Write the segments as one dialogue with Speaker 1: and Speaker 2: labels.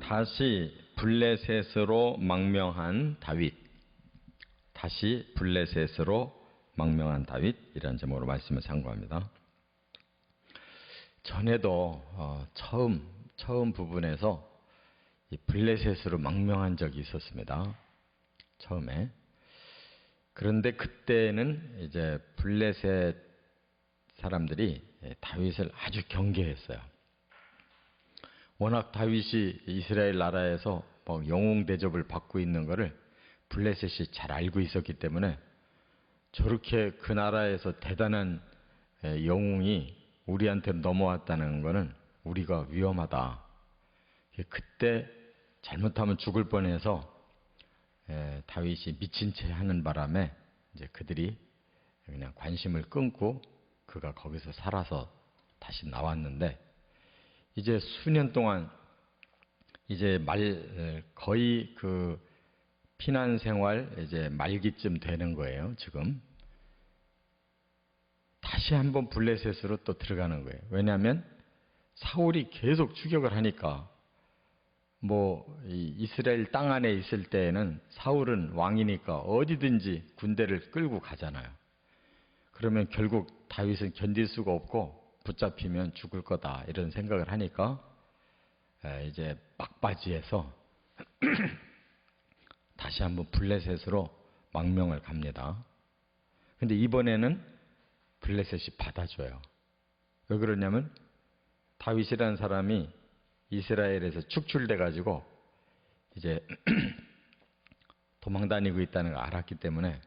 Speaker 1: 다시 블레셋으로 망명한 다윗. 다시 블레셋으로 망명한 다윗, 이런 제목으로 말씀을 상고합니다. 전에도 처음 부분에서 이 블레셋으로 망명한 적이 있었습니다. 처음에. 그런데 그때는 이제 블레셋 사람들이 다윗을 아주 경계했어요. 워낙 다윗이 이스라엘 나라에서 영웅 대접을 받고 있는 것을 블레셋이 잘 알고 있었기 때문에 저렇게 그 나라에서 대단한 영웅이 우리한테 넘어왔다는 것은 우리가 위험하다. 그때 잘못하면 죽을 뻔해서 다윗이 미친 채 하는 바람에 이제 그들이 그냥 관심을 끊고 그가 거기서 살아서 다시 나왔는데, 이제 수년 동안 이제 거의 그 피난 생활 이제 말기쯤 되는 거예요, 지금. 다시 한번 블레셋으로 또 들어가는 거예요. 왜냐하면 사울이 계속 추격을 하니까, 이스라엘 땅 안에 있을 때에는 사울은 왕이니까 어디든지 군대를 끌고 가잖아요. 그러면 결국 다윗은 견딜 수가 없고 붙잡히면 죽을 거다, 이런 생각을 하니까 이제 막바지에서 다시 한번 블레셋으로 망명을 갑니다. 근데 이번에는 블레셋이 받아줘요. 왜 그러냐면 다윗이라는 사람이 이스라엘에서 축출돼 가지고 이제 도망다니고 있다는 걸 알았기 때문에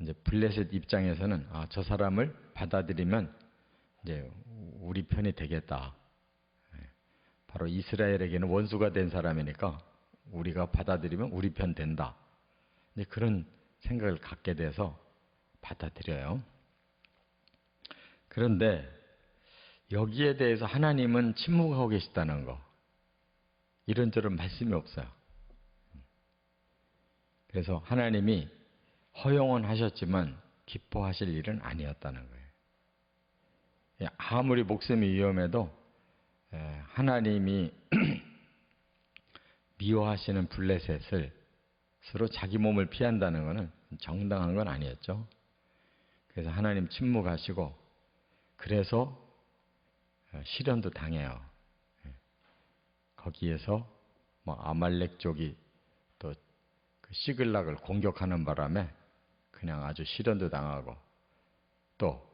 Speaker 1: 이제 블레셋 입장에서는 저 사람을 받아들이면 이제 우리 편이 되겠다. 바로 이스라엘에게는 원수가 된 사람이니까 우리가 받아들이면 우리 편 된다. 이제 그런 생각을 갖게 돼서 받아들여요. 그런데 여기에 대해서 하나님은 침묵하고 계시다는 거, 이런저런 말씀이 없어요. 그래서 하나님이 허용은 하셨지만 기뻐하실 일은 아니었다는 거예요. 아무리 목숨이 위험해도 하나님이 미워하시는 블레셋을 서로 자기 몸을 피한다는 것은 정당한 건 아니었죠. 그래서 하나님 침묵하시고, 그래서 시련도 당해요. 거기에서 아말렉 쪽이 또 그 시글락을 공격하는 바람에 그냥 아주 시련도 당하고, 또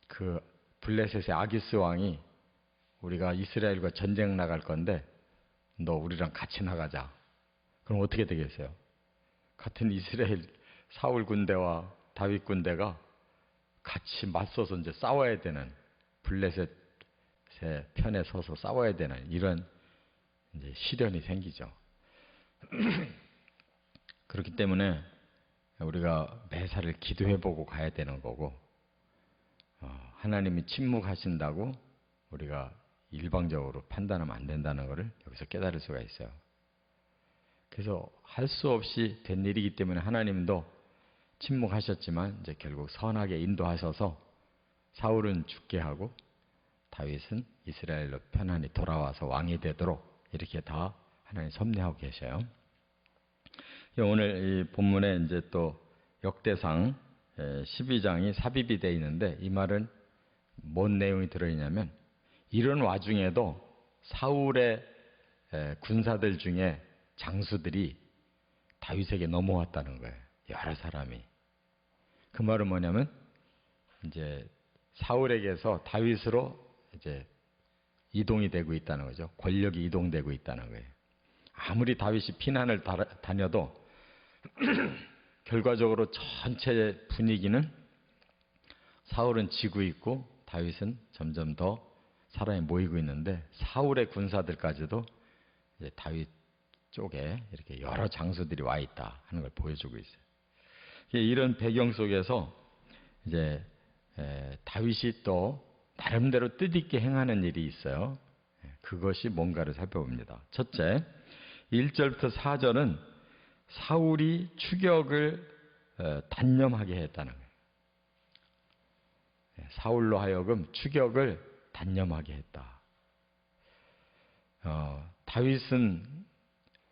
Speaker 1: 그 블레셋의 아기스 왕이 우리가 이스라엘과 전쟁 나갈 건데 너 우리랑 같이 나가자. 그럼 어떻게 되겠어요? 같은 이스라엘 사울 군대와 다윗 군대가 같이 맞서서 이제 싸워야 되는, 블레셋의 편에 서서 싸워야 되는 이런 이제 시련이 생기죠. 그렇기 때문에 우리가 매사를 기도해보고 가야 되는 거고, 하나님이 침묵하신다고 우리가 일방적으로 판단하면 안 된다는 것을 여기서 깨달을 수가 있어요. 그래서 할 수 없이 된 일이기 때문에 하나님도 침묵하셨지만 이제 결국 선하게 인도하셔서 사울은 죽게 하고 다윗은 이스라엘로 편안히 돌아와서 왕이 되도록 이렇게 다 하나님 섭리하고 계셔요. 오늘 이 본문에 이제 또 역대상 12장이 삽입이 되어 있는데, 이 말은 뭔 내용이 들어있냐면, 이런 와중에도 사울의 군사들 중에 장수들이 다윗에게 넘어왔다는 거예요. 여러 사람이. 그 말은 뭐냐면 이제 사울에게서 다윗으로 이제 이동이 되고 있다는 거죠. 권력이 이동되고 있다는 거예요. 아무리 다윗이 피난을 다녀도 결과적으로 전체 분위기는 사울은 지고 있고 다윗은 점점 더 사람이 모이고 있는데, 사울의 군사들까지도 이제 다윗 쪽에 이렇게 여러 장수들이 와 있다 하는 걸 보여주고 있어요. 이런 배경 속에서 이제 다윗이 또 나름대로 뜻있게 행하는 일이 있어요. 그것이 뭔가를 살펴봅니다. 첫째, 1절부터 4절은 사울이 추격을 단념하게 했다는 거예요. 사울로 하여금 추격을 단념하게 했다. 다윗은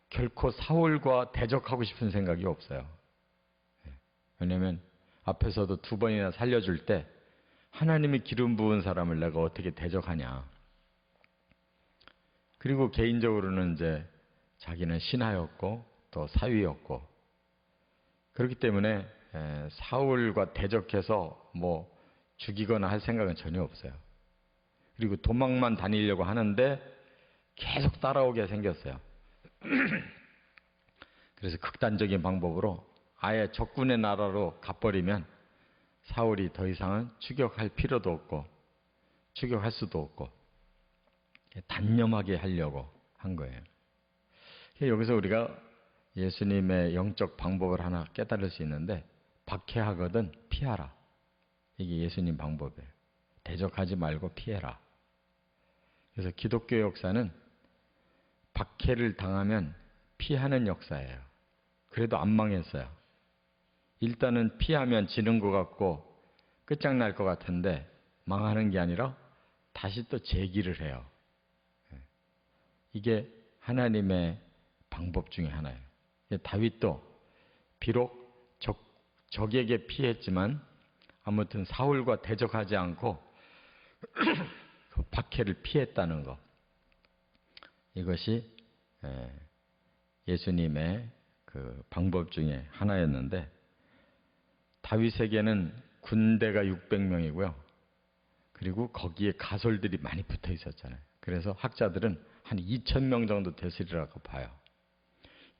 Speaker 1: 결코 사울과 대적하고 싶은 생각이 없어요. 왜냐하면 앞에서도 2번이나 살려줄 때 하나님이 기름 부은 사람을 내가 어떻게 대적하냐. 그리고 개인적으로는 이제 자기는 신하였고 또 사위였고 그렇기 때문에 사울과 대적해서 뭐 죽이거나 할 생각은 전혀 없어요. 그리고 도망만 다니려고 하는데 계속 따라오게 생겼어요. 그래서 극단적인 방법으로 아예 적군의 나라로 가버리면 사울이 더 이상은 추격할 필요도 없고 추격할 수도 없고 단념하게 하려고 한 거예요. 여기서 우리가 예수님의 영적 방법을 하나 깨달을 수 있는데 박해하거든 피하라. 이게 예수님 방법이에요. 대적하지 말고 피해라. 그래서 기독교 역사는 박해를 당하면 피하는 역사예요. 그래도 안 망했어요. 일단은 피하면 지는 것 같고 끝장날 것 같은데 망하는 게 아니라 다시 또 재기를 해요. 이게 하나님의 방법 중에 하나예요. 다윗도 비록 적에게 피했지만 아무튼 사울과 대적하지 않고 그 박해를 피했다는 것. 이것이 예수님의 그 방법 중에 하나였는데 다윗에게는 군대가 600명이고요. 그리고 거기에 가솔들이 많이 붙어 있었잖아요. 그래서 학자들은 한 2000명 정도 되으리라고 봐요.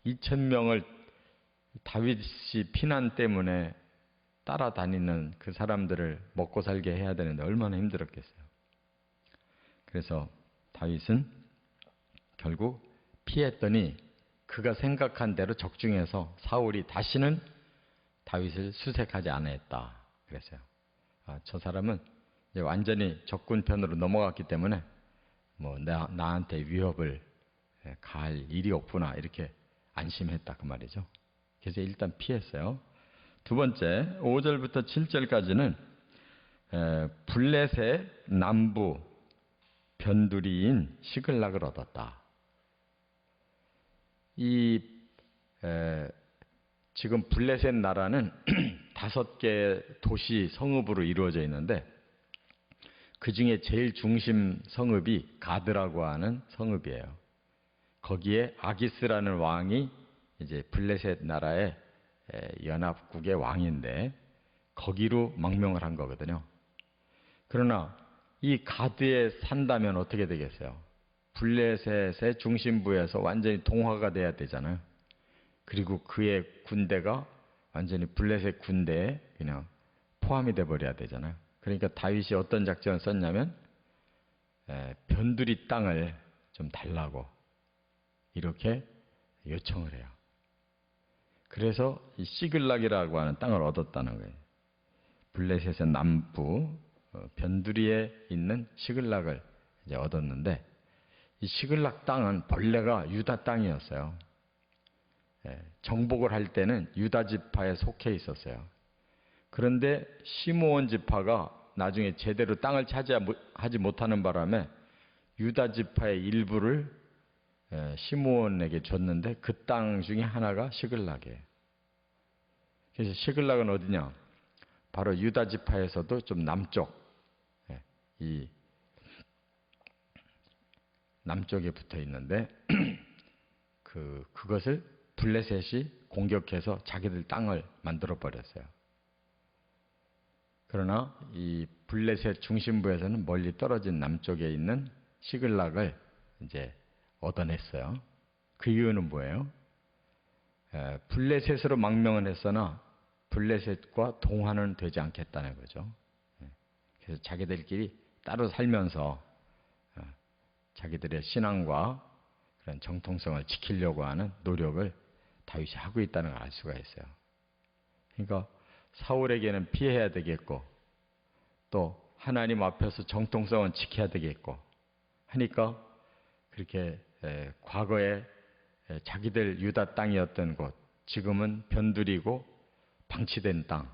Speaker 1: 2000명을 다윗이 피난 때문에 따라다니는 그 사람들을 먹고 살게 해야 되는데 얼마나 힘들었겠어요. 그래서 다윗은 결국 피했더니 그가 생각한 대로 적중해서 사울이 다시는 다윗을 수색하지 않았다 그랬어요. 저 사람은 이제 완전히 적군 편으로 넘어갔기 때문에 뭐 나한테 위협을 가할 일이 없구나 이렇게 안심했다 그 말이죠. 그래서 일단 피했어요. 두 번째 5절부터 7절까지는 블레셋 남부 변두리인 시글락을 얻었다. 지금 블레셋 나라는 5개 도시 성읍으로 이루어져 있는데 그 중에 제일 중심 성읍이 가드라고 하는 성읍이에요. 거기에 아기스라는 왕이 이제 블레셋 나라의 연합국의 왕인데 거기로 망명을 한 거거든요. 그러나 이 가드에 산다면 어떻게 되겠어요? 블레셋의 중심부에서 완전히 동화가 돼야 되잖아요. 그리고 그의 군대가 완전히 블레셋 군대에 그냥 포함이 돼버려야 되잖아요. 그러니까 다윗이 어떤 작전을 썼냐면 변두리 땅을 좀 달라고 이렇게 요청을 해요. 그래서 이 시글락이라고 하는 땅을 얻었다는 거예요. 블레셋의 남부 변두리에 있는 시글락을 이제 얻었는데 이 시글락 땅은 본래가 유다 땅이었어요. 정복을 할 때는 유다 지파에 속해 있었어요. 그런데 시므온 지파가 나중에 제대로 땅을 차지하지 못하는 바람에 유다 지파의 일부를 시므온에게 줬는데 그 땅 중에 하나가 시글락이에요. 그래서 시글락은 어디냐? 바로 유다 지파에서도 좀 남쪽, 이 남쪽에 붙어 있는데 그것을 블레셋이 공격해서 자기들 땅을 만들어 버렸어요. 그러나 이 블레셋 중심부에서는 멀리 떨어진 남쪽에 있는 시글락을 이제 얻어냈어요. 그 이유는 뭐예요? 블레셋으로 망명을 했으나 블레셋과 동화는 되지 않겠다는 거죠. 그래서 자기들끼리 따로 살면서 자기들의 신앙과 그런 정통성을 지키려고 하는 노력을 다윗이 하고 있다는 걸 알 수가 있어요. 그러니까 사울에게는 피해야 되겠고 또 하나님 앞에서 정통성은 지켜야 되겠고 하니까 그렇게 과거에 자기들 유다 땅이었던 곳 지금은 변두리고 방치된 땅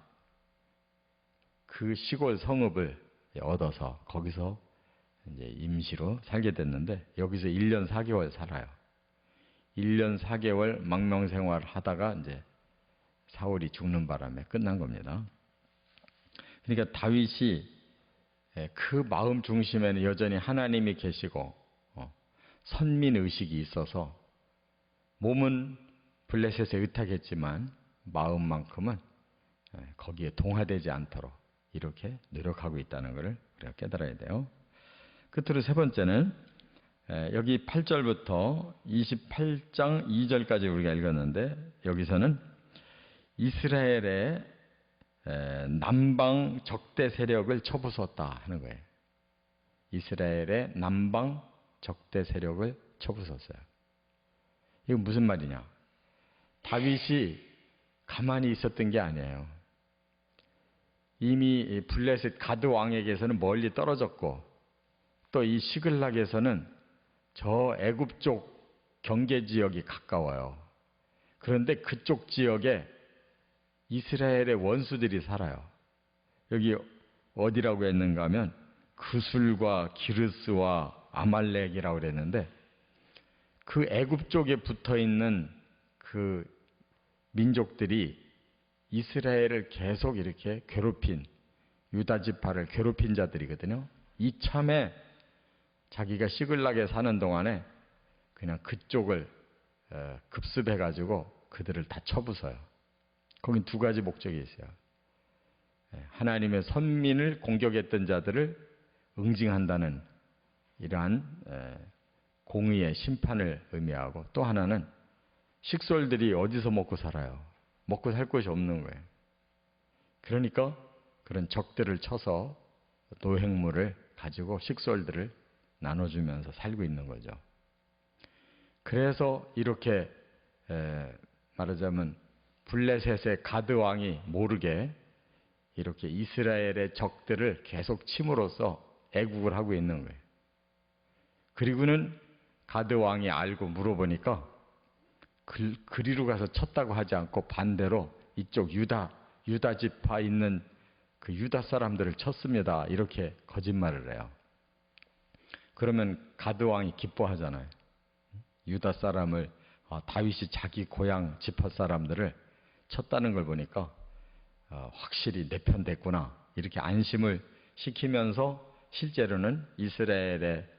Speaker 1: 그 시골 성읍을 얻어서 거기서 이제 임시로 살게 됐는데 여기서 1년 4개월 살아요. 1년 4개월 망명 생활 하다가 이제 사울이 죽는 바람에 끝난 겁니다. 그러니까 다윗이 그 마음 중심에는 여전히 하나님이 계시고 선민 의식이 있어서 몸은 블레셋에 의탁했지만 마음만큼은 거기에 동화되지 않도록 이렇게 노력하고 있다는 것을 우리가 깨달아야 돼요. 끝으로 세 번째는 여기 8절부터 28장 2절까지 우리가 읽었는데 여기서는 이스라엘의 남방 적대 세력을 쳐부쉈다 하는 거예요. 이스라엘의 남방 적대 세력을 쳐부쉈어요. 이건 무슨 말이냐? 다윗이 가만히 있었던 게 아니에요. 이미 블레셋 가드 왕에게서는 멀리 떨어졌고 또 이 시글락에서는 저 애굽 쪽 경계 지역이 가까워요. 그런데 그쪽 지역에 이스라엘의 원수들이 살아요. 여기 어디라고 했는가 하면 그술과 기르스와 아말렉이라고 그랬는데 그 애굽 쪽에 붙어있는 그 민족들이 이스라엘을 계속 이렇게 괴롭힌 유다 지파를 괴롭힌 자들이거든요. 이참에 자기가 시글락에 사는 동안에 그냥 그쪽을 급습해가지고 그들을 다 쳐부숴요. 거긴 두 가지 목적이 있어요. 하나님의 선민을 공격했던 자들을 응징한다는 이러한 공의의 심판을 의미하고 또 하나는 식솔들이 어디서 먹고 살아요? 먹고 살 곳이 없는 거예요. 그러니까 그런 적들을 쳐서 노획물을 가지고 식솔들을 나눠주면서 살고 있는 거죠. 그래서 이렇게 말하자면 블레셋의 가드 왕이 모르게 이렇게 이스라엘의 적들을 계속 침으로써 애국을 하고 있는 거예요. 그리고는 가드 왕이 알고 물어보니까 그리로 가서 쳤다고 하지 않고 반대로 이쪽 유다 지파 있는 그 유다 사람들을 쳤습니다. 이렇게 거짓말을 해요. 그러면 가드 왕이 기뻐하잖아요. 유다 사람을 다윗이 자기 고향 지파 사람들을 쳤다는 걸 보니까 확실히 내 편 됐구나 이렇게 안심을 시키면서 실제로는 이스라엘의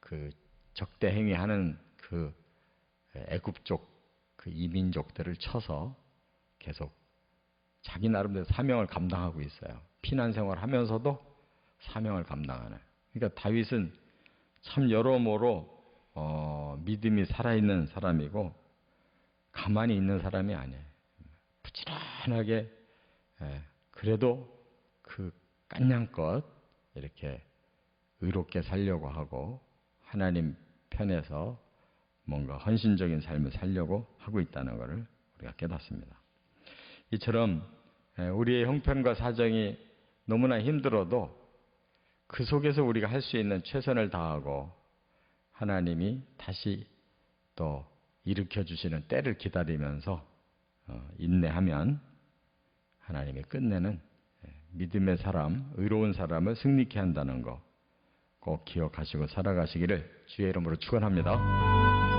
Speaker 1: 그 적대 행위하는 그 애굽 쪽 그 이민족들을 쳐서 계속 자기 나름대로 사명을 감당하고 있어요. 피난 생활하면서도 사명을 감당하는. 그러니까 다윗은 참 여러모로 믿음이 살아있는 사람이고 가만히 있는 사람이 아니에요. 부지런하게 그래도 그 깐냥껏 이렇게 의롭게 살려고 하고 하나님 편에서 뭔가 헌신적인 삶을 살려고 하고 있다는 것을 우리가 깨닫습니다. 이처럼 우리의 형편과 사정이 너무나 힘들어도 그 속에서 우리가 할 수 있는 최선을 다하고 하나님이 다시 또 일으켜 주시는 때를 기다리면서 인내하면 하나님이 끝내는 믿음의 사람, 의로운 사람을 승리케 한다는 거 꼭 기억하시고 살아가시기를 주의 이름으로 축원합니다.